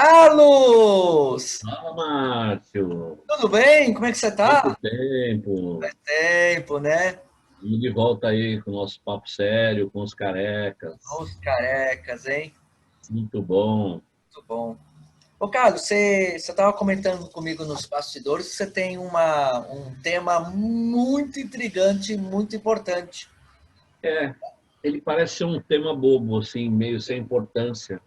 Carlos! Fala, Márcio! Tudo bem? Como é que você Quanto tá? tempo! Faz tempo, né? Estamos de volta aí com o nosso papo sério, com os carecas. Os carecas, hein? Muito bom. Muito bom. Ô, Carlos, você estava comentando comigo nos bastidores que você tem um tema muito intrigante, muito importante. É, ele parece ser um tema bobo, assim, meio sem importância,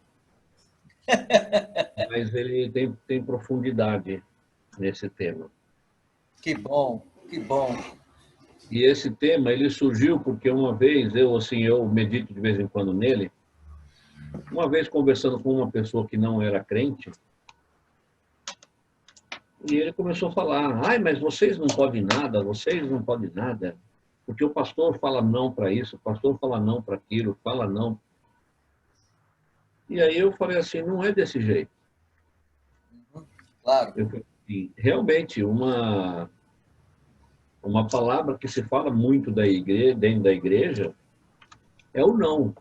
mas ele tem profundidade nesse tema. Que bom, que bom. E esse tema, ele surgiu porque uma vez, eu medito de vez em quando nele, uma vez conversando com uma pessoa que não era crente, e ele começou a falar: ai, mas vocês não podem nada, vocês não podem nada, porque o pastor fala não para isso, o pastor fala não para aquilo, fala não. E aí eu falei assim: não é desse jeito. Claro. Eu falei assim, realmente, uma palavra que se fala muito da igreja, dentro da igreja é o não.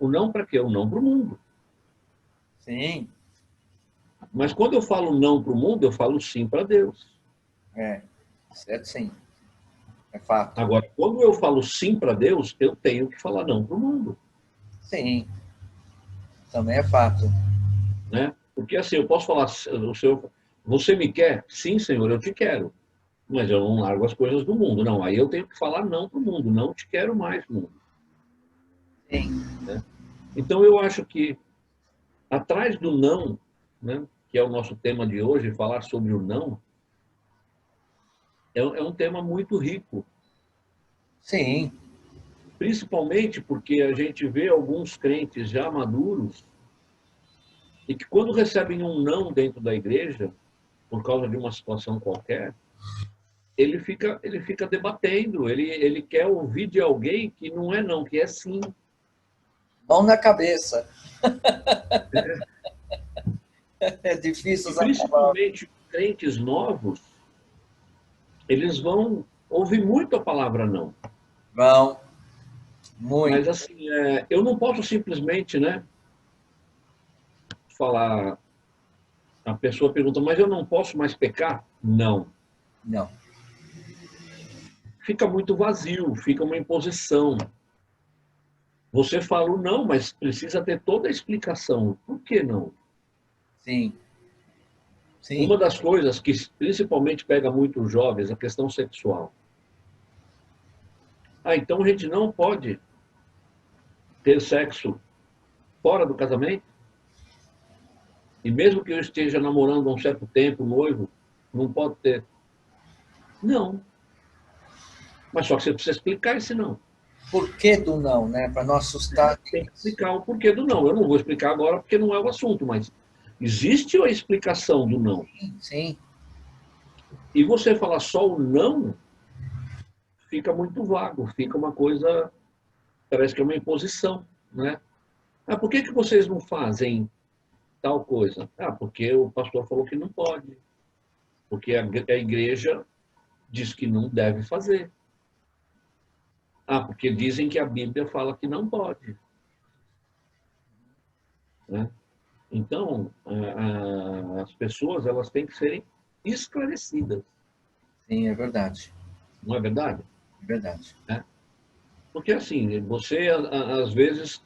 O não para quê? O não para o mundo. Sim, Mas quando eu falo não para o mundo, eu falo sim para Deus. é. Certo, sim. É fato. Agora, quando eu falo sim para Deus, eu tenho que falar não para o mundo. Sim, também é fato. Né? Porque assim, eu posso falar, o senhor, você me quer? Sim, senhor, eu te quero. Mas eu não largo as coisas do mundo. Não, aí eu tenho que falar não para o mundo. Não te quero mais, mundo. Sim, Né? Então eu acho que atrás do não, né, que é o nosso tema de hoje, falar sobre o não, é um tema muito rico. sim. Principalmente porque a gente vê alguns crentes já maduros e que quando recebem um não dentro da igreja, por causa de uma situação qualquer, ele fica debatendo, ele quer ouvir de alguém que não é não, que é sim. Mão na cabeça. É difícil E usar a palavra. principalmente crentes novos, eles vão ouvir muito a palavra não. Vão, muito. Mas assim, eu não posso simplesmente, né, falar, a pessoa pergunta, mas eu não posso mais pecar? Não. Não. Fica muito vazio, fica uma imposição. Você fala o não, mas precisa ter toda a explicação. Por que não? Sim, sim. Uma das coisas que principalmente pega muito os jovens, a questão sexual. Ah, então a gente não pode ter sexo fora do casamento? E mesmo que eu esteja namorando há um certo tempo, noivo, não pode ter? Não. Mas só que você precisa explicar esse não. Por que do não, né? Para não assustar. Tem que explicar o porquê do não. Eu não vou explicar agora porque não é o assunto, mas existe a explicação do não. Sim, E você falar só o não, fica muito vago, fica uma coisa, parece que é uma imposição, né? Ah, por que vocês não fazem tal coisa? Ah, porque o pastor falou que não pode, porque a igreja diz que não deve fazer. Ah, porque dizem que a Bíblia fala que não pode, né? Então, as pessoas elas têm que serem esclarecidas, sim, é verdade. não é verdade? É verdade. Né? Porque assim, você às vezes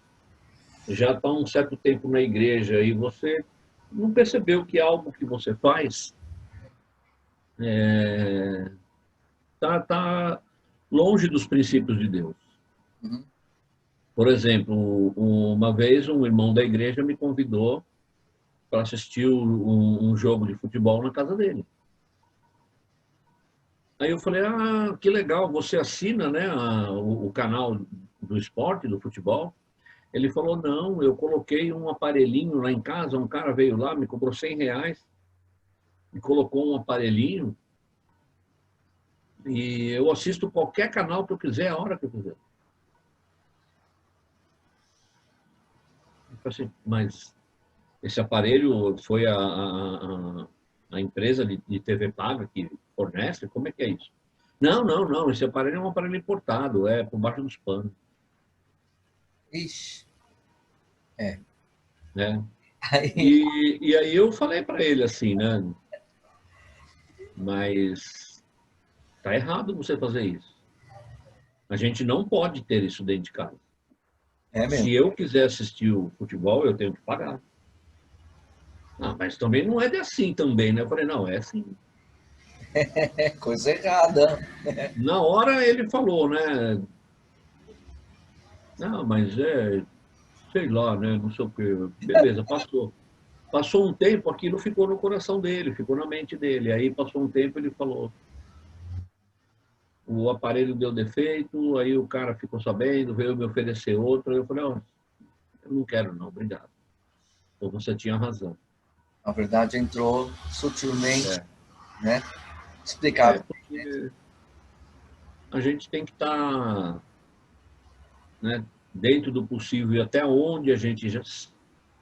já está um certo tempo na igreja e você não percebeu que algo que você faz tá longe dos princípios de Deus. Uhum. Por exemplo, uma vez um irmão da igreja me convidou para assistir um jogo de futebol na casa dele. Aí eu falei, ah, que legal, você assina, né, o canal do esporte, do futebol? Ele falou, não, eu coloquei um aparelhinho lá em casa, um cara veio lá, me cobrou R$ 100 e colocou um aparelhinho e eu assisto qualquer canal que eu quiser, a hora que eu quiser. Eu falei assim, mas esse aparelho foi a empresa de TV paga que fornece? Como é que é isso? Não, não, não, esse aparelho é um aparelho importado, é por baixo dos panos. Ixi, é. Né? Aí, E aí eu falei para ele assim, né? Mas tá errado você fazer isso. A gente não pode ter isso dentro de casa. é mesmo. Se eu quiser assistir o futebol, eu tenho que pagar. Ah, mas também não é de assim também, né? Eu falei, não, é assim. É coisa errada. Na hora ele falou, né? Não, mas sei lá, né? Não sei o quê. Beleza, passou. Passou um tempo, aquilo ficou no coração dele, ficou na mente dele. Aí passou um tempo, ele falou, o aparelho deu defeito, aí o cara ficou sabendo, veio me oferecer outro. Eu falei, ó, eu não quero não, obrigado. Então você tinha razão. Na verdade, entrou sutilmente, É, né? Explicado. porque a gente tem que estar, né, dentro do possível e até onde a gente já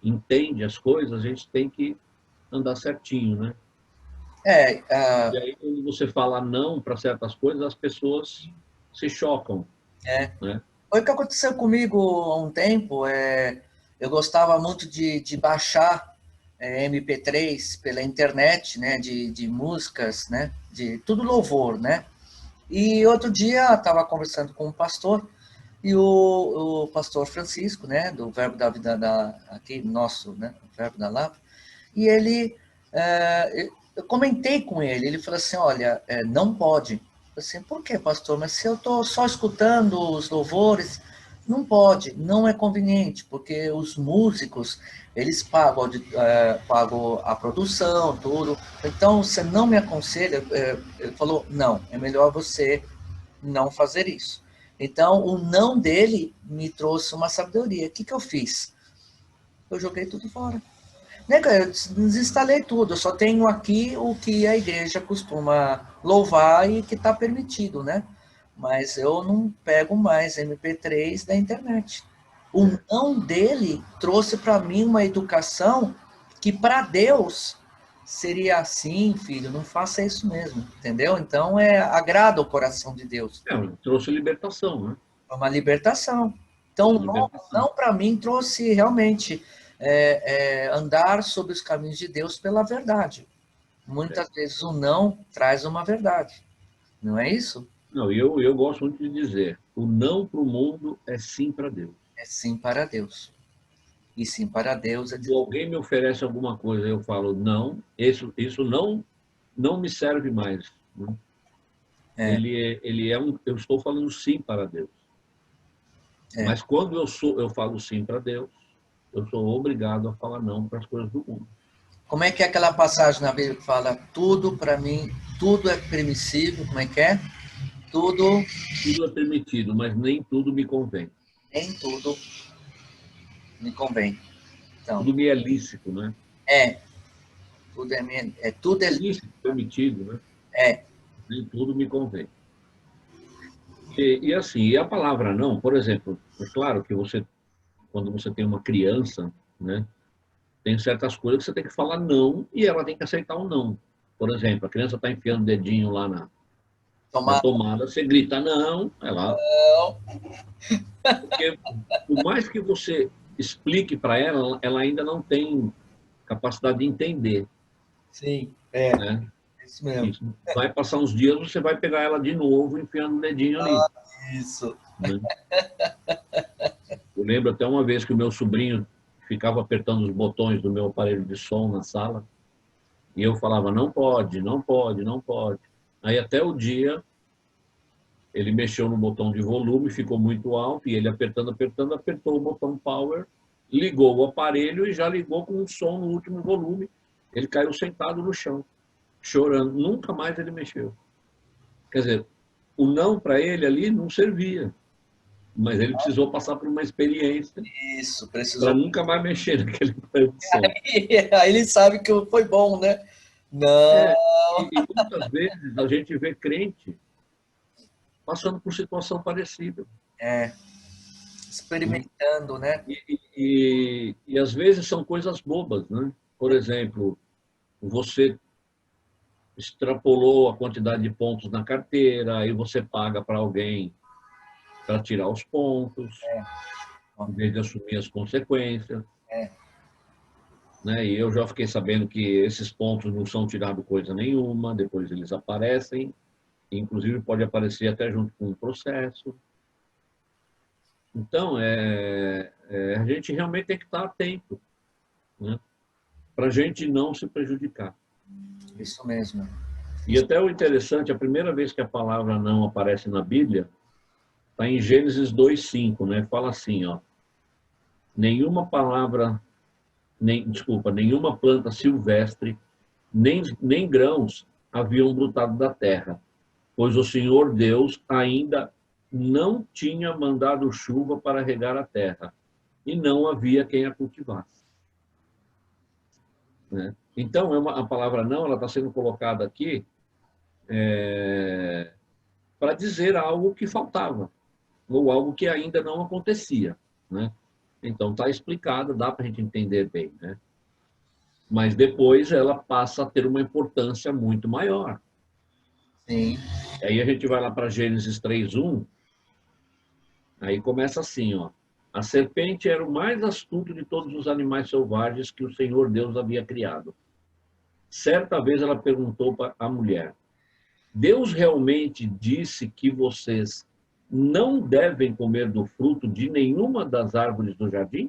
entende as coisas, a gente tem que andar certinho, né? É, E aí, quando você fala não para certas coisas, as pessoas se chocam, né? foi o que aconteceu comigo há um tempo. Eu gostava muito de baixar MP3 pela internet, né? De músicas, né? De tudo louvor, né? E outro dia estava conversando com um pastor e o pastor Francisco, né? Do Verbo da Vida aqui nosso, né? O Verbo da Lapa. E eu comentei com ele. Ele falou assim: olha, não pode. Eu falei assim, por que, pastor? Mas se eu estou só escutando os louvores, não pode, não é conveniente, porque os músicos, eles pagam a produção, tudo. Então, você não me aconselha. Ele falou, não, é melhor você não fazer isso. Então, o não dele me trouxe uma sabedoria. O que, que eu fiz? Eu joguei tudo fora. Né, cara, eu desinstalei tudo, eu só tenho aqui o que a igreja costuma louvar e que está permitido, né? Mas eu não pego mais MP3 da internet. O É. não dele trouxe para mim uma educação que para Deus seria assim, filho, não faça isso mesmo, entendeu? Então agrada o coração de Deus. Trouxe libertação, né? É uma libertação. Então, Trouxe não, libertação. não para mim trouxe realmente andar sobre os caminhos de Deus pela verdade. É. Muitas vezes o não traz uma verdade, não é isso? Não, eu gosto muito de dizer, o não para o mundo é sim para Deus. É sim para Deus. E sim para Deus é Quando alguém me oferece alguma coisa, eu falo não, isso não me serve mais, né? é, Eu estou falando sim para Deus. é. Mas quando eu falo sim para Deus, eu sou obrigado a falar não para as coisas do mundo. Como é que é aquela passagem na Bíblia que fala tudo para mim, tudo é permissível, como é que é? Tudo, Tudo é permitido, mas nem tudo me convém. nem tudo me convém. Então, Tudo me é lícito, né? é, tudo é, Lícito, permitido, né? é, Nem tudo me convém. E assim, e a palavra não, por exemplo, é claro que quando você tem uma criança, né, tem certas coisas que você tem que falar não e ela tem que aceitar o não. Por exemplo, a criança está enfiando o dedinho lá na tomar tomada, você grita não, ela. Porque por mais que você explique para ela, ela ainda não tem capacidade de entender, sim, né? isso mesmo. Isso. Vai passar uns dias, você vai pegar ela de novo enfiando o dedinho ali, Isso. né? Eu lembro até uma vez que o meu sobrinho ficava apertando os botões do meu aparelho de som na sala e eu falava, não pode, não pode, não pode. Aí até o dia ele mexeu no botão de volume, ficou muito alto e ele apertando, apertando, apertou o botão power, ligou o aparelho e já ligou com um som no último volume. Ele caiu sentado no chão, chorando. Nunca mais ele mexeu. Quer dizer, o não para ele ali não servia, mas ele precisou passar por uma experiência Isso, para precisou. nunca mais mexer naquele aparelho de som. Aí ele sabe que foi bom, né? É, Não, e muitas vezes a gente vê crente passando por situação parecida, é, né? experimentando, né? E às vezes são coisas bobas, né? Por exemplo, você extrapolou a quantidade de pontos na carteira, aí você paga para alguém para tirar os pontos, Ó, em vez de assumir as consequências. é. né? E eu já fiquei sabendo que esses pontos não são tirados coisa nenhuma, depois eles aparecem, inclusive pode aparecer até junto com o processo. Então, a gente realmente tem que estar atento, né? Para a gente não se prejudicar. Isso mesmo. E até o interessante, a primeira vez que a palavra não aparece na Bíblia, está em Gênesis 2:5, né? Fala assim, ó, nenhuma palavra, nenhuma planta silvestre, nem grãos haviam brotado da terra, pois o Senhor Deus ainda não tinha mandado chuva para regar a terra, e não havia quem a cultivasse. Né? Então, a palavra não, ela está sendo colocada aqui para dizer algo que faltava, ou algo que ainda não acontecia. Né? Então, está explicado, dá para a gente entender bem. Né? Mas depois ela passa a ter uma importância muito maior. Sim. Aí a gente vai lá para Gênesis 3:1, aí começa assim, ó. A serpente era o mais astuto de todos os animais selvagens que o Senhor Deus havia criado. Certa vez ela perguntou para a mulher: Deus realmente disse que vocês não devem comer do fruto de nenhuma das árvores do jardim?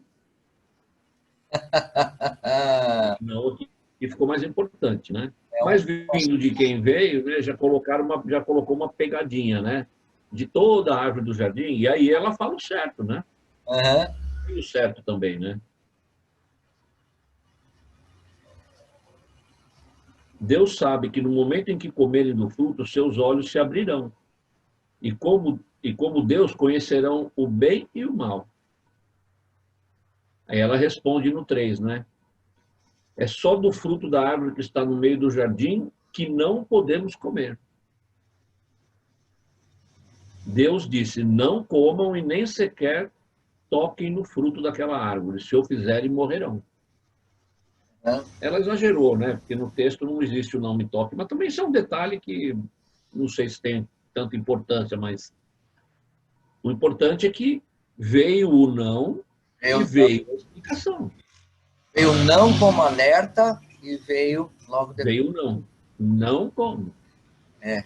Não, que ficou mais importante, né? É um... Mas vindo de quem veio, né, já colocou uma pegadinha, né? De toda a árvore do jardim, e aí ela fala o certo, né? Uhum. E o certo também, né? Deus sabe que no momento em que comerem do fruto, seus olhos se abrirão. E como Deus conhecerão o bem e o mal. Aí ela responde no 3, né? É só do fruto da árvore que está no meio do jardim que não podemos comer. Deus disse, não comam e nem sequer toquem no fruto daquela árvore. Se o fizerem, morrerão. Uhum. Ela exagerou, né? Porque no texto não existe o não me toque. Mas também isso é um detalhe que não sei se tem tanta importância, mas o importante é que veio o não e Eu veio a explicação. veio não como alerta e veio logo depois. Veio o não. Não como. É.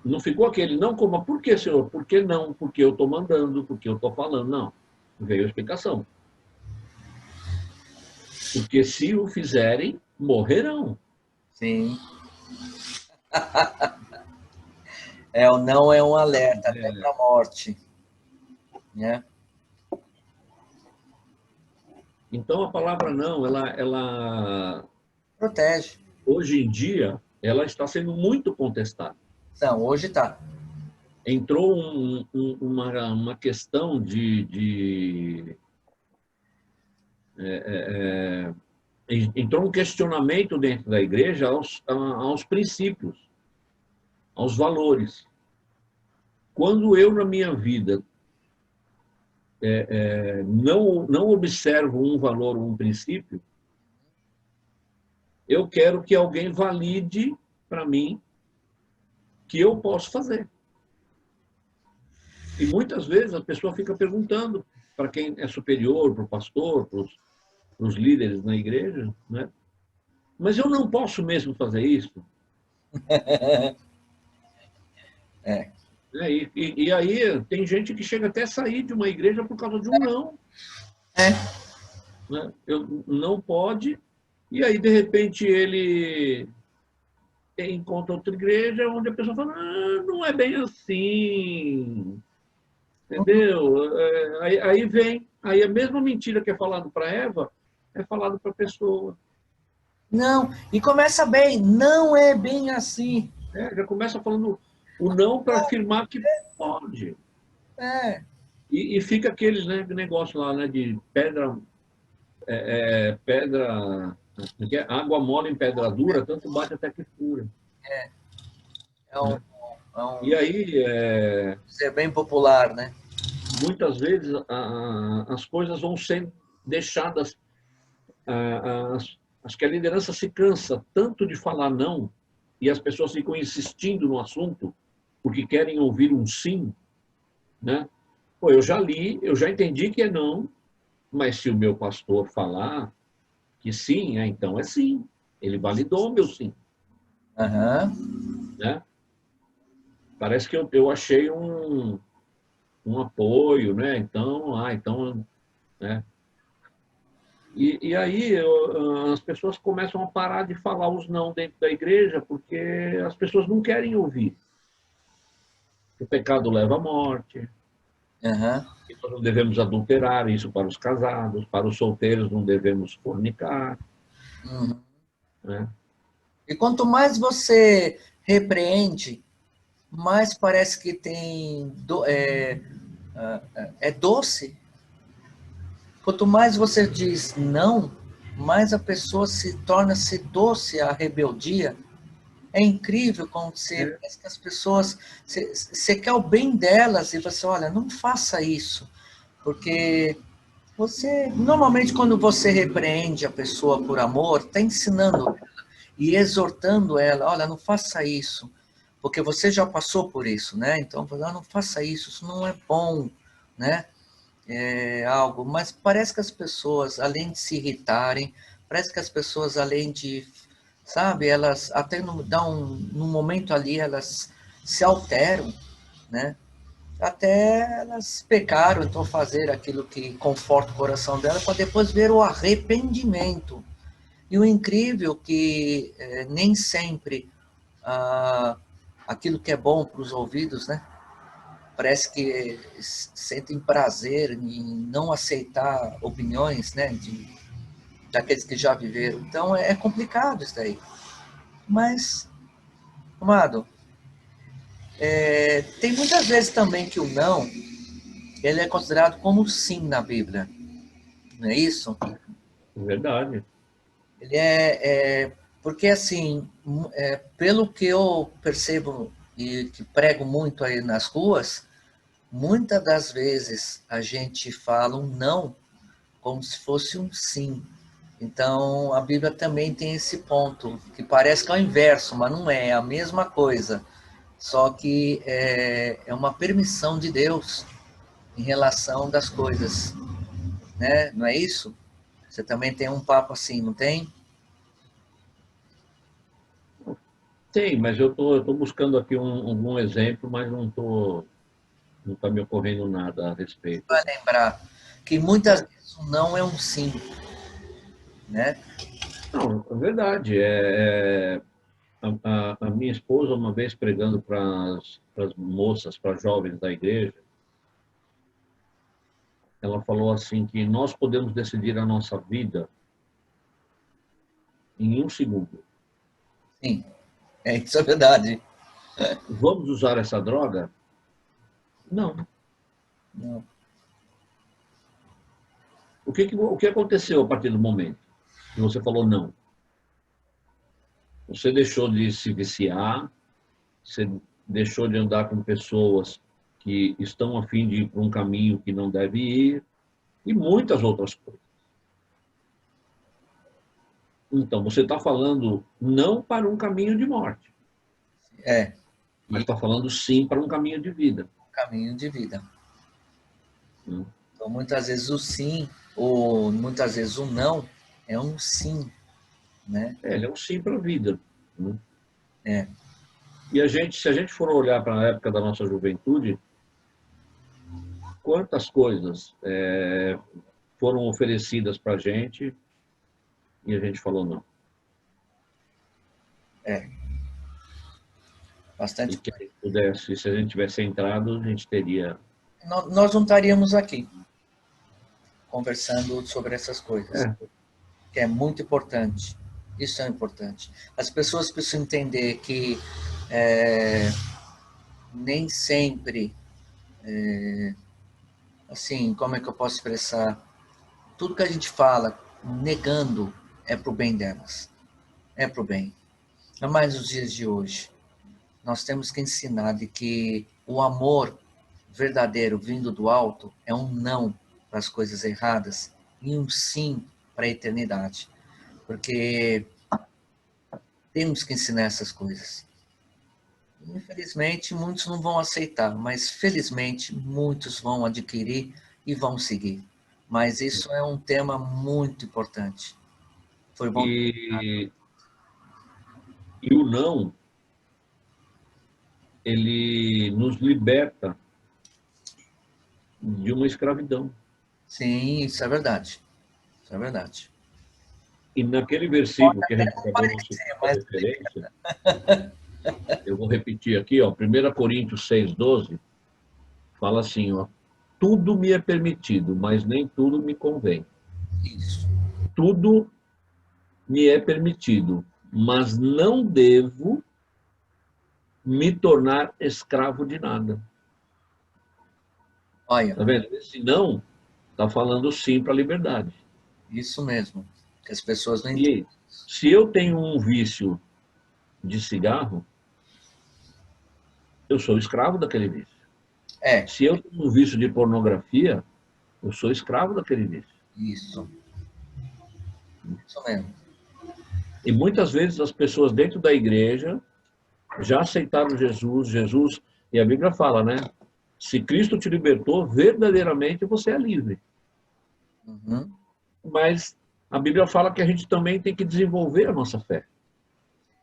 Não ficou aquele não coma. Por que, senhor? Por que não? Porque eu estou mandando, porque eu estou falando. Não. Veio a explicação. Porque se o fizerem, morrerão. Sim. O não é um alerta até para a morte. Né? Então, a palavra não, ela Protege. hoje em dia, ela está sendo muito contestada. Não, hoje está. Entrou uma questão entrou um questionamento dentro da igreja aos princípios, aos valores. Quando eu, na minha vida, não observo um valor ou um princípio, eu quero que alguém valide para mim que eu posso fazer. E muitas vezes a pessoa fica perguntando para quem é superior, para o pastor, para os líderes na igreja, né? Mas eu não posso mesmo fazer isso? É. E aí tem gente que chega até a sair de uma igreja por causa de um não. É. Né? Eu, não pode, e aí de repente ele encontra outra igreja onde a pessoa fala, não é bem assim, entendeu? Aí vem, aí a mesma mentira que é falado para Eva é falado para a pessoa. Não, e começa bem, não é bem assim. Já começa falando o não para afirmar que pode. É. E fica aquele, né, negócio lá, né, de pedra, pedra, água mole em pedra dura, tanto bate até que fura. É um, Né? é E um aí, ser bem popular, né? muitas vezes, as coisas vão sendo deixadas, acho que a liderança se cansa tanto de falar não, e as pessoas ficam insistindo no assunto, porque querem ouvir um sim, né? Eu já li, eu já entendi que é não, mas se o meu pastor falar que sim, então é sim. Ele validou o meu sim. Né? Parece que eu achei um apoio, né? Então, né? E aí as pessoas começam a parar de falar os não dentro da igreja porque as pessoas não querem ouvir. O pecado leva à morte, que nós não devemos adulterar, isso para os casados, para os solteiros não devemos fornicar. Né? E quanto mais você repreende, mais parece que é doce. Quanto mais você diz não, mais a pessoa se torna-se doce à rebeldia. É incrível como você, parece que as pessoas, você quer o bem delas e você, olha, não faça isso, porque normalmente quando você repreende a pessoa por amor, está ensinando ela e exortando ela, olha, não faça isso, porque você já passou por isso, né? Então, não faça isso, isso não é bom, né? Algo, mas parece que as pessoas, além de se irritarem, parece que as pessoas, além de, sabe, elas até num momento ali, elas se alteram, né? Até elas pecaram, então fazer aquilo que conforta o coração dela, para depois ver o arrependimento. E o incrível é que nem sempre ah, aquilo que é bom para os ouvidos, né? Parece que sentem prazer em não aceitar opiniões, né, daqueles que já viveram. Então é complicado isso daí. Mas, amado, tem muitas vezes também que o não, ele é considerado como sim na Bíblia, não é isso? É verdade. Ele porque assim, pelo que eu percebo e que prego muito aí nas ruas, muitas das vezes a gente fala um não como se fosse um sim. Então, a Bíblia também tem esse ponto, que parece que é o inverso, mas não é, é a mesma coisa. Só que é uma permissão de Deus em relação das coisas, né? Não é isso? Você também tem um papo assim, não tem? Tem, mas eu tô buscando aqui algum exemplo, mas não está me ocorrendo nada a respeito. Vai lembrar que muitas vezes o não é um sim, né? Não, é verdade. A minha esposa, uma vez pregando para as moças, para jovens da igreja, ela falou assim que nós podemos decidir a nossa vida em um segundo. Sim, isso é verdade. Vamos usar essa droga? Não. Não. O que aconteceu a partir do momento que você falou não? Você deixou de se viciar, você deixou de andar com pessoas que estão a fim de ir para um caminho que não deve ir, e muitas outras coisas. Então, você está falando não para um caminho de morte, É, mas e está falando sim para um caminho de vida. caminho de vida. Né? Então, muitas vezes o sim, ou muitas vezes o não, é um sim, né? Ele é um sim para a vida. Né? É, E se a gente for olhar para a época da nossa juventude, quantas coisas foram oferecidas para a gente e a gente falou não. é, E bastante que a coisa. gente pudesse, se a gente tivesse entrado, a gente teria. Nós não estaríamos aqui conversando sobre essas coisas, É, que é muito importante. Isso é importante. As pessoas precisam entender que nem sempre, assim, como é que eu posso expressar? Tudo que a gente fala negando é para o bem delas, é para o bem. Não mais nos dias de hoje. Nós temos que ensinar de que o amor verdadeiro vindo do alto é um não para as coisas erradas e um sim para a eternidade. Porque temos que ensinar essas coisas. Infelizmente, muitos não vão aceitar, mas felizmente muitos vão adquirir e vão seguir. Mas isso é um tema muito importante. Foi bom. E o não, ele nos liberta de uma escravidão. Sim, isso é verdade. Isso é verdade. E naquele Pode versículo que a até gente não acabou de parecer, citar a mas referência, eu vou repetir aqui, ó, 1 Coríntios 6,12, fala assim, ó, tudo me é permitido, mas nem tudo me convém. isso. Tudo me é permitido, mas não devo me tornar escravo de nada. Olha, Tá vendo? Esse não está falando sim para a liberdade. isso mesmo. Que as pessoas não entendem. E se eu tenho um vício de cigarro, eu sou escravo daquele vício. É, Se eu tenho um vício de pornografia, eu sou escravo daquele vício. isso. Isso mesmo. E muitas vezes as pessoas dentro da igreja já aceitaram Jesus, e a Bíblia fala, né? Se Cristo te libertou, verdadeiramente você é livre. Uhum. Mas a Bíblia fala que a gente também tem que desenvolver a nossa fé.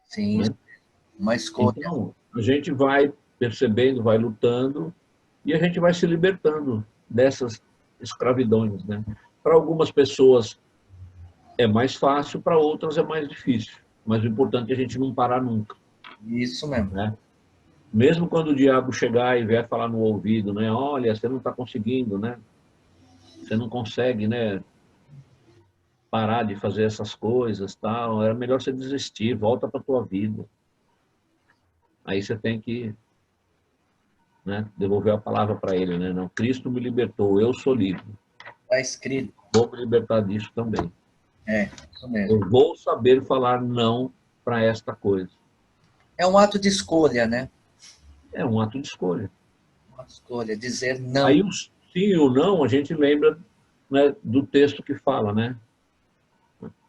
Sim, Né? uma escolha. Então, a gente vai percebendo, vai lutando, e a gente vai se libertando dessas escravidões. Né? Para algumas pessoas é mais fácil, para outras é mais difícil. Mas o importante é a gente não parar nunca. Isso mesmo. Né? Mesmo quando o diabo chegar e vier falar no ouvido, né? Olha, você não está conseguindo, né? Você não consegue, né? Parar de fazer essas coisas, tal. Era melhor você desistir, volta para tua vida. Aí você tem que, né, devolver a palavra para ele, né? Não, Cristo me libertou, eu sou livre. Está escrito. Vou me libertar disso também. É, isso Eu mesmo. vou saber falar não para esta coisa. É um ato de escolha, né? É um ato de escolha. Uma escolha, dizer não. Aí o sim ou não, a gente lembra, né, do texto que fala, né?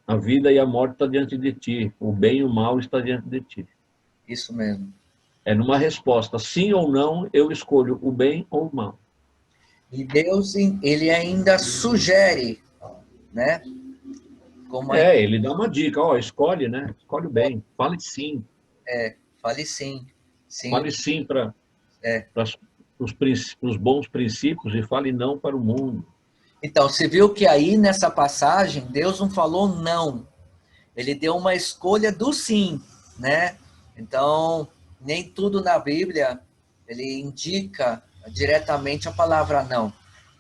A vida e a morte está diante de ti, o bem e o mal está diante de ti. Isso mesmo. É numa resposta, sim ou não, eu escolho o bem ou o mal. E Deus, ele ainda sugere, né? Como é, Ele dá uma dica, ó, escolhe, né? Escolhe o bem, fale sim. Sim, fale sim para é. os bons princípios e fale não para o mundo. Então, você viu que aí nessa passagem, Deus não falou não. Ele deu uma escolha do sim, né? Então, nem tudo na Bíblia ele indica diretamente a palavra não,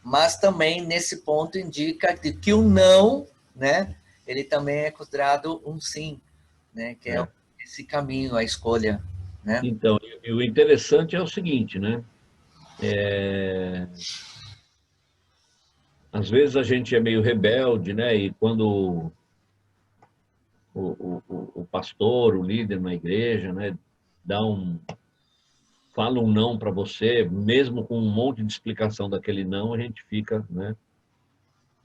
mas também nesse ponto indica que o não, né? Ele também é considerado um sim, né? Que é É. esse caminho, a escolha, né? Então, e o interessante é o seguinte, né? Às vezes a gente é meio rebelde, né? E quando o pastor, o líder na igreja, né, fala um não para você, mesmo com um monte de explicação daquele não, a gente fica, né?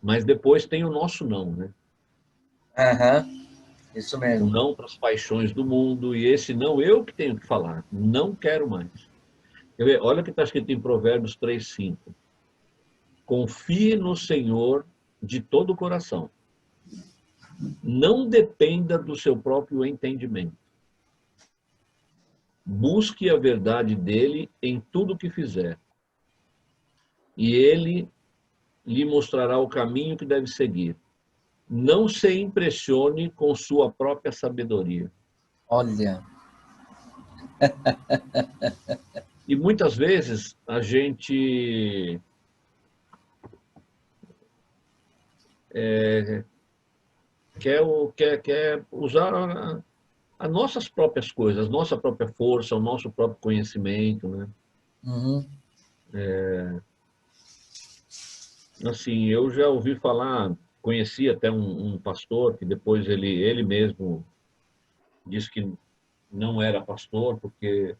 Mas depois tem o nosso não, né? Aham, isso O mesmo. não para as paixões do mundo, e esse não eu que tenho que falar, não quero mais. Quer ver? Olha o que está escrito em Provérbios 3:5. Confie no Senhor de todo o coração. Não dependa do seu próprio entendimento. Busque a verdade dele em tudo que fizer. E ele lhe mostrará o caminho que deve seguir. Não se impressione com sua própria sabedoria. Olha, E muitas vezes a gente quer usar as nossas próprias coisas, nossa própria força, o nosso próprio conhecimento, né? uhum, Assim, eu já ouvi falar, conheci até um pastor que depois ele mesmo disse que não era pastor, porque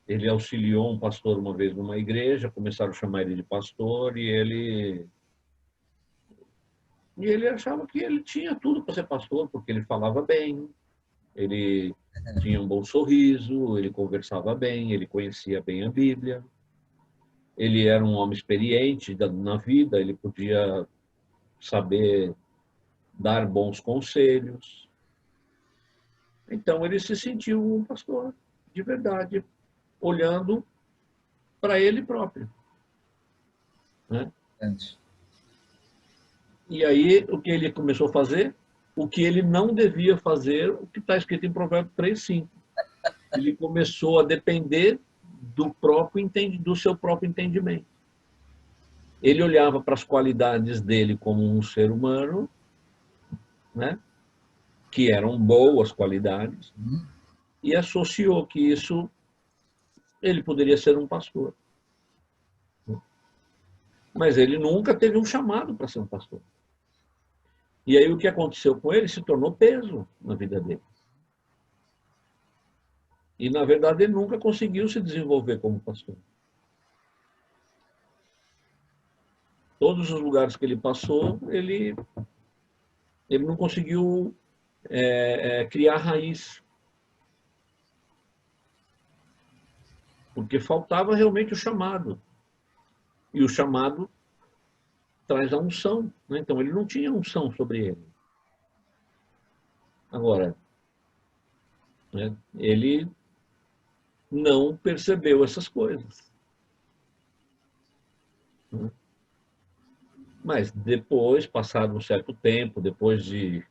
ele auxiliou um pastor uma vez numa igreja, começaram a chamar ele de pastor e ele achava que ele tinha tudo para ser pastor, porque ele falava bem, ele tinha um bom sorriso, ele conversava bem, ele conhecia bem a Bíblia, ele era um homem experiente na vida, ele podia saber dar bons conselhos. Então ele se sentiu um pastor, de verdade, olhando para ele próprio, né? E aí, o que ele começou a fazer? O que ele não devia fazer, o que está escrito em Provérbios 3:5. Ele começou a depender do seu próprio entendimento. Ele olhava para as qualidades dele como um ser humano, né? Que eram boas qualidades, e associou que isso ele poderia ser um pastor. Mas ele nunca teve um chamado para ser um pastor. E aí o que aconteceu com ele se tornou peso na vida dele. E, na verdade, ele nunca conseguiu se desenvolver como pastor. Todos os lugares que ele passou, ele não conseguiu criar raiz. Porque faltava realmente o chamado. E o chamado traz a unção, né? Então, ele não tinha unção sobre ele. Agora, né, ele não percebeu essas coisas. Mas depois, passado um certo tempo, depois de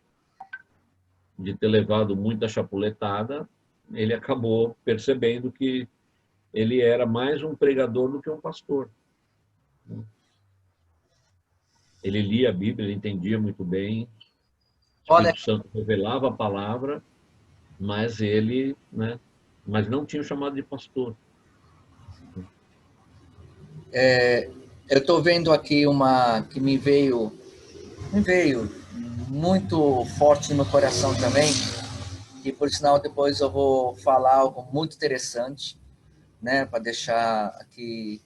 ter levado muita chapuletada, ele acabou percebendo que ele era mais um pregador do que um pastor. Ele lia a Bíblia, ele entendia muito bem, o Olha, Espírito Santo revelava a palavra, mas ele, né, mas não tinha o chamado de pastor. eu estou vendo aqui uma que me veio muito forte no coração também, e por sinal depois eu vou falar algo muito interessante, né, para deixar aqui,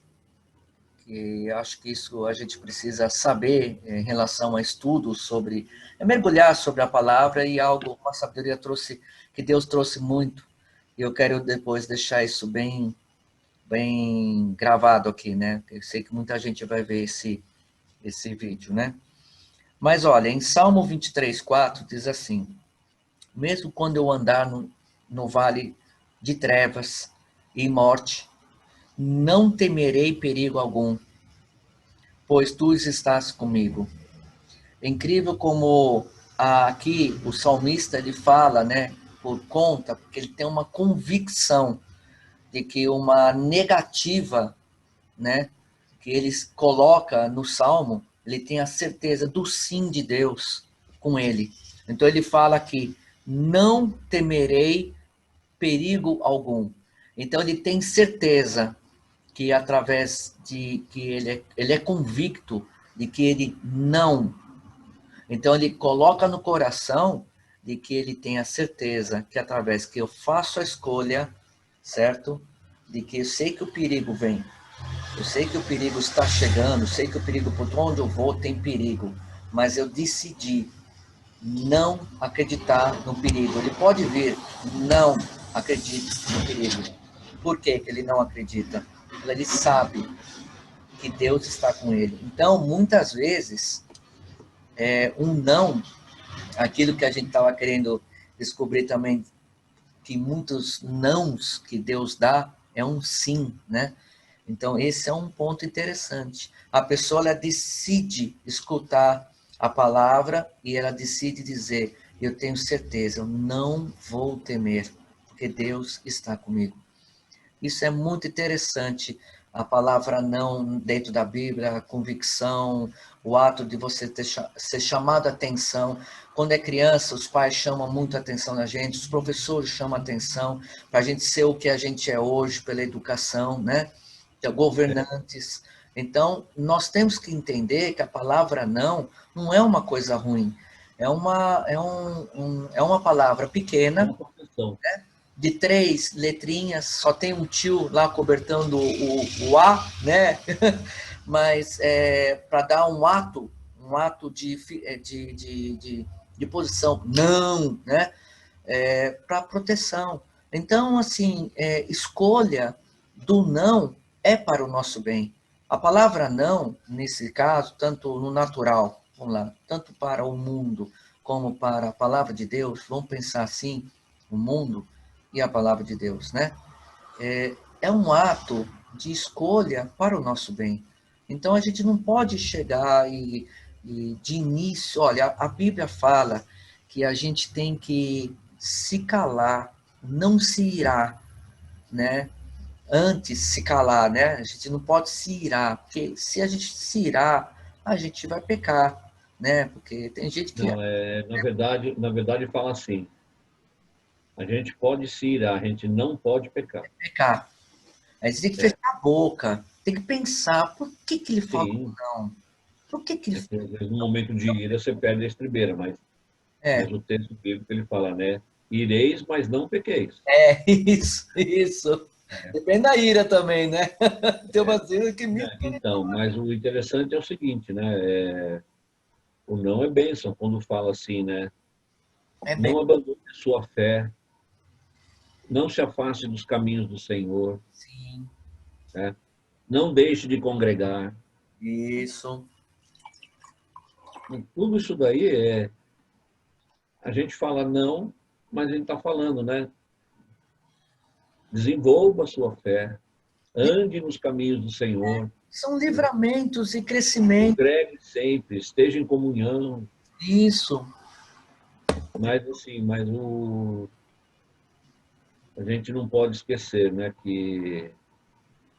que acho que isso a gente precisa saber em relação a estudos sobre, mergulhar sobre a palavra, e algo, uma sabedoria que Deus trouxe muito, e eu quero depois deixar isso bem gravado aqui, né? Eu sei que muita gente vai ver esse vídeo, né? Mas olha, em Salmo 23:4 diz assim: mesmo quando eu andar no vale de trevas e morte, não temerei perigo algum, pois tu estás comigo. É incrível como aqui o salmista ele fala, né, por conta, porque ele tem uma convicção de que uma negativa, né, que ele coloca no Salmo, ele tem a certeza do sim de Deus com ele. Então ele fala que não temerei perigo algum. Então ele tem certeza que através de que ele é convicto de que ele não. Então ele coloca no coração de que ele tem a certeza que através que eu faço a escolha, certo? De que eu sei que o perigo vem, eu sei que o perigo está chegando, eu sei que o perigo, por onde eu vou, tem perigo, mas eu decidi não acreditar no perigo. Ele pode vir, não acredite no perigo. Por que ele não acredita? Porque ele sabe que Deus está com ele. Então, muitas vezes, um não, aquilo que a gente estava querendo descobrir também, que muitos nãos que Deus dá, é um sim, né? Então, esse é um ponto interessante. A pessoa ela decide escutar a palavra e ela decide dizer: eu tenho certeza, eu não vou temer, porque Deus está comigo. Isso é muito interessante. A palavra não dentro da Bíblia, a convicção, o ato de você ser chamado a atenção. Quando é criança, os pais chamam muito a atenção na gente, os professores chamam a atenção para a gente ser o que a gente é hoje pela educação, né? Governantes. Então, nós temos que entender que a palavra não é uma coisa ruim. É uma palavra pequena, de 3 letrinhas, só tem um tio lá cobertando o A, né? Mas para dar um ato de posição, não, né? Para proteção. Então, assim, escolha do não é para o nosso bem. A palavra não, nesse caso, tanto no natural, vamos lá, tanto para o mundo como para a palavra de Deus, vamos pensar assim, o mundo e a palavra de Deus, né? É um ato de escolha para o nosso bem. Então a gente não pode chegar e de início, olha, a Bíblia fala que a gente tem que se calar, não se irar, né? Antes se calar, né? A gente não pode se irar, porque se a gente se irar, a gente vai pecar, né? Porque tem gente que Não, na verdade fala assim, a gente pode se irar, a gente não pode pecar. pecar. Aí você tem que fechar É, a boca, tem que pensar, por que que ele falou sim, não? Por que que ele é que às vezes no momento de ira você perde a estribeira, mas é, o texto bíblico ele fala, né? Ireis, mas não pequeis. isso, isso. Depende da ira também, né? Tem É, umas iras que me... então, mas o interessante é o seguinte, né? O não é bênção, quando fala assim, né? É bem, Não abandone a sua fé, não se afaste dos caminhos do Senhor, sim, né? Não deixe de congregar. isso. Tudo isso daí a gente fala não, mas a gente está falando, né? Desenvolva a sua fé, ande nos caminhos do Senhor, São livramentos e crescimento, congregue sempre, esteja em comunhão, isso. mas assim, a gente não pode esquecer, né, que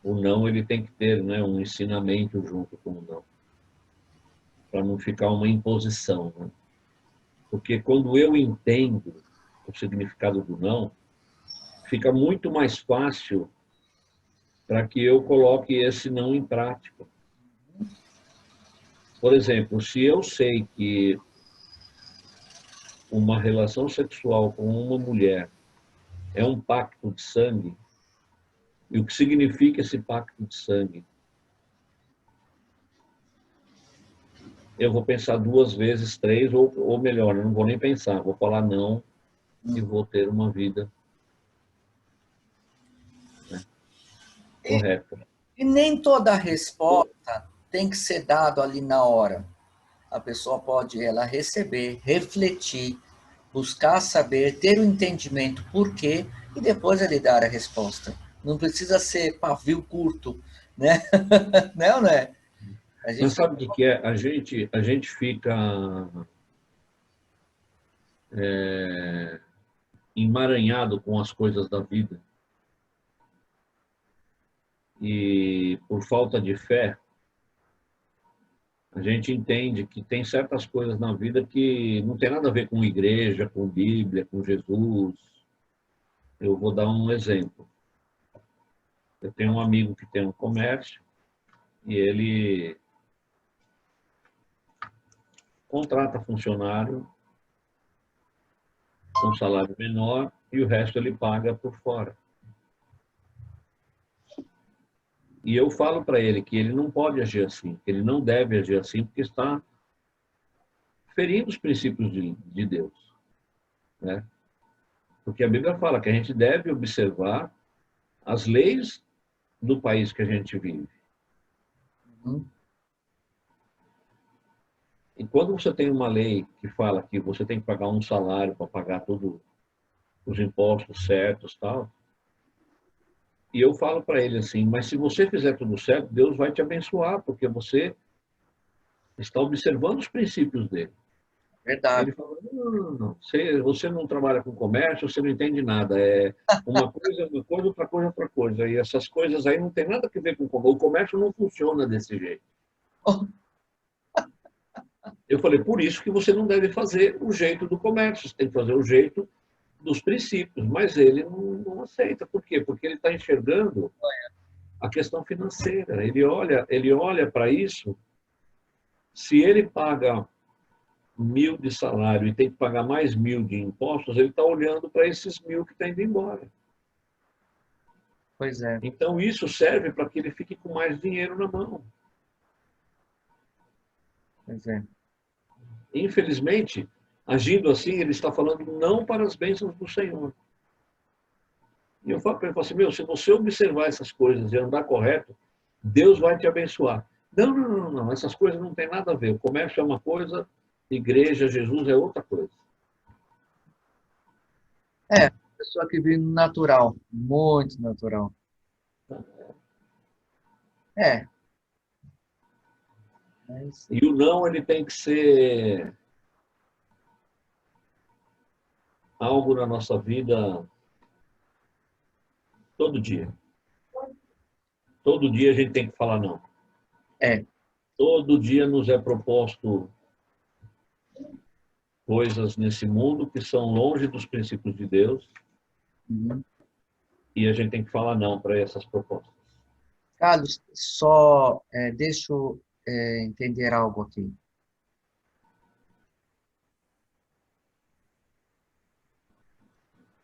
o não ele tem que ter, né, um ensinamento junto com o não, para não ficar uma imposição, né? Porque quando eu entendo o significado do não, fica muito mais fácil para que eu coloque esse não em prática. Por exemplo, se eu sei que uma relação sexual com uma mulher é um pacto de sangue, e o que significa esse pacto de sangue? Eu vou pensar duas vezes, três, ou melhor, eu não vou nem pensar, vou falar não e vou ter uma vida, né, E, correta. e nem toda resposta tem que ser dada ali na hora. A pessoa pode ela receber, refletir, buscar saber, ter o entendimento por quê e depois ele dar a resposta. Não precisa ser pavio curto, né? Não, né? A Mas gente tem sabe o que que é? A gente fica emaranhado com as coisas da vida e por falta de fé, a gente entende que tem certas coisas na vida que não tem nada a ver com igreja, com Bíblia, com Jesus. Eu vou dar um exemplo. Eu tenho um amigo que tem um comércio e ele contrata funcionário com salário menor e o resto ele paga por fora. E eu falo para ele que ele não pode agir assim, que ele não deve agir assim, porque está ferindo os princípios de Deus, né? Porque a Bíblia fala que a gente deve observar as leis do país que a gente vive. Uhum. E quando você tem uma lei que fala que você tem que pagar um salário para pagar todos os impostos certos, tal, e eu falo para ele assim, mas se você fizer tudo certo, Deus vai te abençoar, porque você está observando os princípios dele. Verdade. Ele fala, não, você não trabalha com comércio, você não entende nada. É uma coisa, outra coisa, outra coisa. E essas coisas aí não tem nada a ver com o comércio. O comércio não funciona desse jeito. Oh, Eu falei, por isso que você não deve fazer o jeito do comércio, você tem que fazer o jeito dos princípios. Mas ele não aceita. Por quê? Porque ele está enxergando a questão financeira. Ele olha para isso, se ele paga 1.000 de salário e tem que pagar mais 1.000 de impostos, ele está olhando para esses 1.000 que está indo embora. pois é, Então, isso serve para que ele fique com mais dinheiro na mão. pois é. Infelizmente, agindo assim, ele está falando não para as bênçãos do Senhor. E eu falo para ele assim, se você observar essas coisas e andar correto, Deus vai te abençoar. Não, essas coisas não têm nada a ver. O comércio é uma coisa, Igreja, Jesus é outra coisa. É, pessoa que vive no natural, muito natural. É, mas, E o não, ele tem que ser algo na nossa vida todo dia. Todo dia a gente tem que falar não. é, Todo dia nos é proposto coisas nesse mundo que são longe dos princípios de Deus uhum. e a gente tem que falar não para essas propostas. Carlos, só deixa eu entender algo aqui.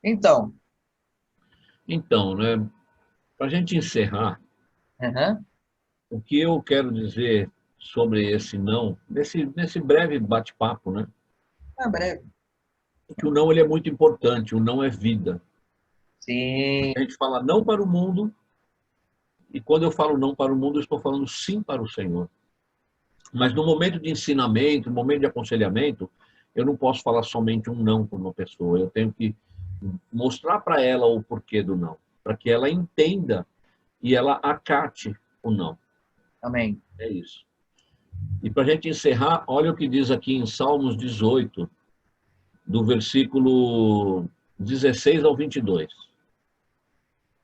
Então, Então, né, para a gente encerrar, aham, o que eu quero dizer sobre esse não, nesse breve bate-papo, né, é breve. é que o não ele é muito importante, o não é vida. Sim, A gente fala não para o mundo, e quando eu falo não para o mundo, eu estou falando sim para o Senhor. Mas no momento de ensinamento, no momento de aconselhamento, eu não posso falar somente um não para uma pessoa. Eu tenho que mostrar para ela o porquê do não, para que ela entenda e ela acate o não. amém. É isso. E para a gente encerrar, olha o que diz aqui em Salmos 18, do versículo 16 ao 22.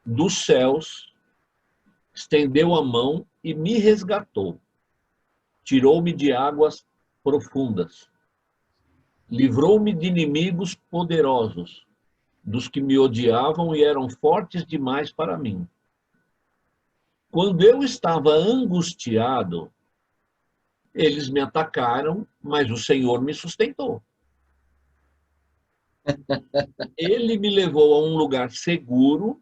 Dos céus estendeu a mão e me resgatou. Tirou-me de águas profundas. Livrou-me de inimigos poderosos, dos que me odiavam e eram fortes demais para mim. Quando eu estava angustiado, eles me atacaram, mas o Senhor me sustentou. Ele me levou a um lugar seguro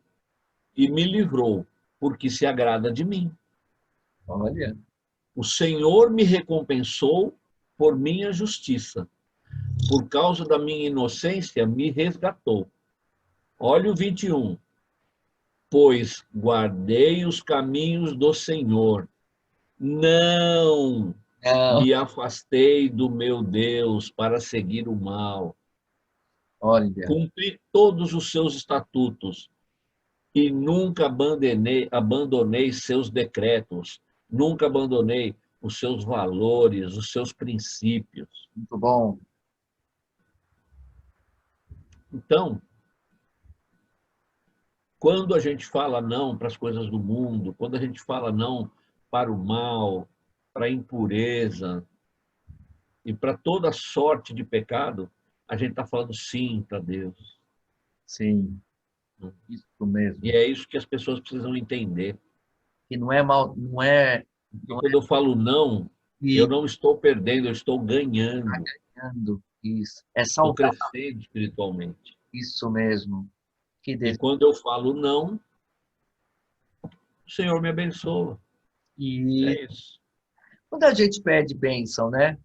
e me livrou, porque se agrada de mim. Olha, O Senhor me recompensou por minha justiça. Por causa da minha inocência, me resgatou. Olha o 21. Pois guardei os caminhos do Senhor. Não não, me afastei do meu Deus para seguir o mal. olha, Cumpri todos os seus estatutos e nunca abandonei seus decretos, nunca abandonei os seus valores, os seus princípios. muito bom. Então, quando a gente fala não para as coisas do mundo, quando a gente fala não para o mal, para a impureza e para toda sorte de pecado, a gente está falando sim para Deus. Sim, isso E mesmo. é isso que as pessoas precisam entender. E não é mal, não é, E não quando eu falo não, eu é não estou perdendo, eu estou ganhando. ganhando isso, é Estou saudável, crescendo espiritualmente. isso mesmo. Que E Deus. quando eu falo não, o Senhor me abençoa. E É isso. quando a gente pede bênção, né?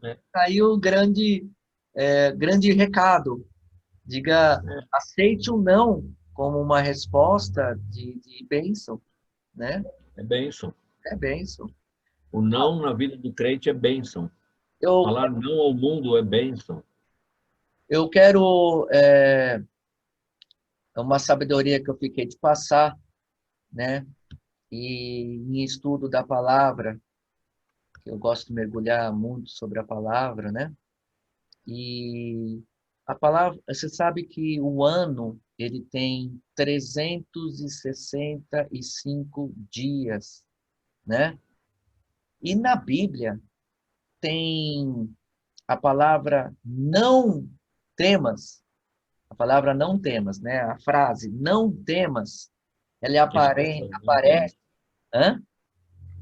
É, Tá aí o grande recado. Diga, é, aceite o não como uma resposta de bênção, né? é bênção. É bênção. O não na vida do crente é bênção. Eu, Falar não ao mundo é bênção. eu quero, uma sabedoria que eu fiquei de passar, né? E em estudo da palavra, que eu gosto de mergulhar muito sobre a palavra, né? E a palavra, você sabe que o ano ele tem 365 dias, né? E na Bíblia tem a palavra não temas, a palavra não temas, né? A frase não temas, ela A expressão, não aparece, temos. hã?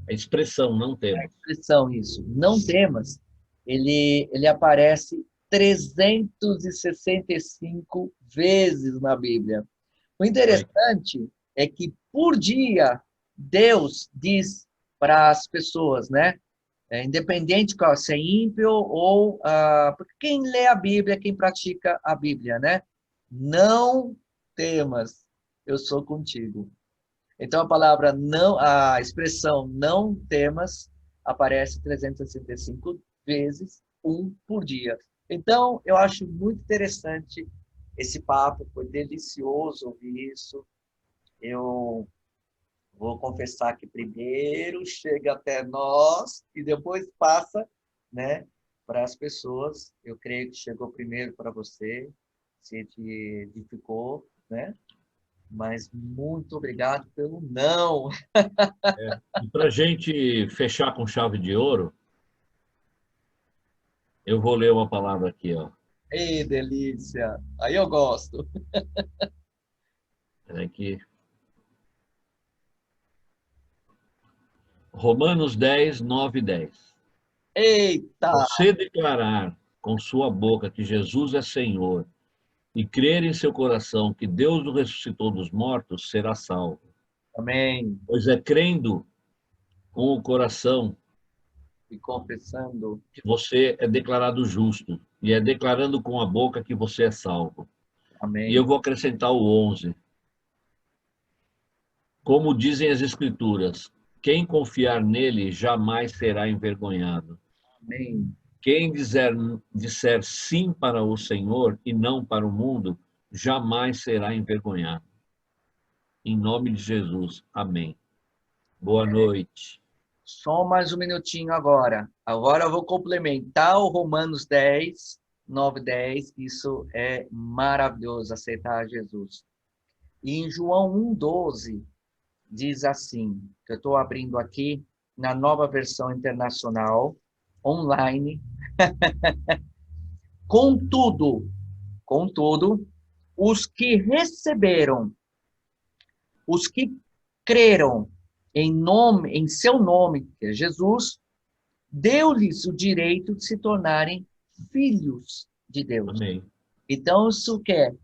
A expressão, não A temos. expressão isso, não temas, ele aparece 365 vezes na Bíblia. O Aí, interessante é que por dia Deus diz para as pessoas, né? Independente se é ímpio ou porque quem lê a Bíblia, quem pratica a Bíblia, né? Não temas, eu sou contigo. Então a palavra não, a expressão não temas aparece 365 vezes um por dia. Então, eu acho muito interessante esse papo, foi delicioso ouvir isso. Eu vou confessar que primeiro chega até nós e depois passa, né, para as pessoas. Eu creio que chegou primeiro para você, se te edificou, né? Mas muito obrigado pelo não. E para a gente fechar com chave de ouro, eu vou ler uma palavra aqui, ó. Ei, delícia! Aí eu gosto. Aqui. Romanos 10, 9 e 10. Eita! Você declarar com sua boca que Jesus é Senhor e crer em seu coração que Deus o ressuscitou dos mortos, será salvo. Amém. Pois é crendo com o coração E confessando. que você é declarado justo, e é declarando com a boca que você é salvo. E eu Amém. vou acrescentar o 11. Como dizem as Escrituras, quem confiar nele jamais será envergonhado. Amém. Quem disser sim para o Senhor e não para o mundo, jamais será envergonhado. Em nome de Jesus. Amém. Boa noite. Só mais um minutinho agora. Agora eu vou complementar o Romanos 10, 9, 10. Isso é maravilhoso, aceitar Jesus. E em João 1,12 diz assim, que eu estou abrindo aqui na nova versão internacional, online. Contudo, os que receberam, os que creram em seu nome, que é Jesus, deu-lhes o direito de se tornarem filhos de Deus. Amém. Então, isso quer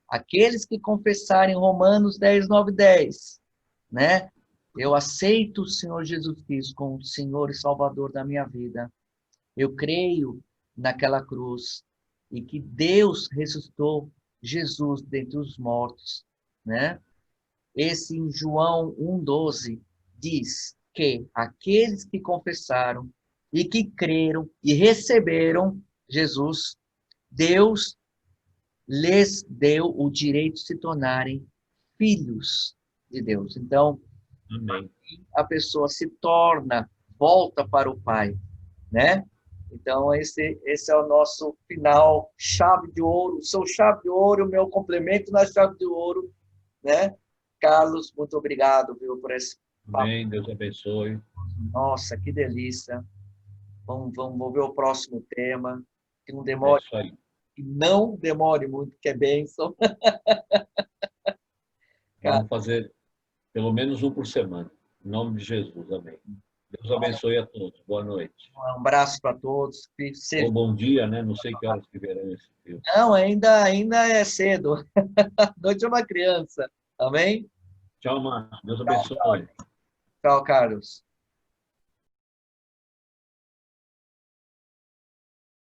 aqueles que confessarem Romanos 10, 9, 10, né? Eu aceito o Senhor Jesus Cristo como Senhor e Salvador da minha vida. Eu creio naquela cruz e que Deus ressuscitou Jesus dentre os mortos, né? Esse em João 1,12 diz que aqueles que confessaram e que creram e receberam Jesus, Deus lhes deu o direito de se tornarem filhos de Deus. Então, Amém. a pessoa se torna, volta para o Pai, né? Então, esse é o nosso final, chave de ouro, o seu chave de ouro, o meu complemento na chave de ouro, né? Carlos, muito obrigado, viu, por esse papo. Amém. Deus abençoe. Nossa, que delícia. Vamos ver o próximo tema, que não É demore, isso aí. que não demore muito, que é bênção. Cara, Vamos fazer pelo menos um por semana. Em nome de Jesus. Amém. Deus abençoe a todos. Boa noite. um abraço para todos. Ou bom dia, né? Não sei que horas que verão esse filme. Não, ainda é cedo. Noite é uma criança. Amém? Tchau, Márcio. Deus abençoe. Tchau, Carlos.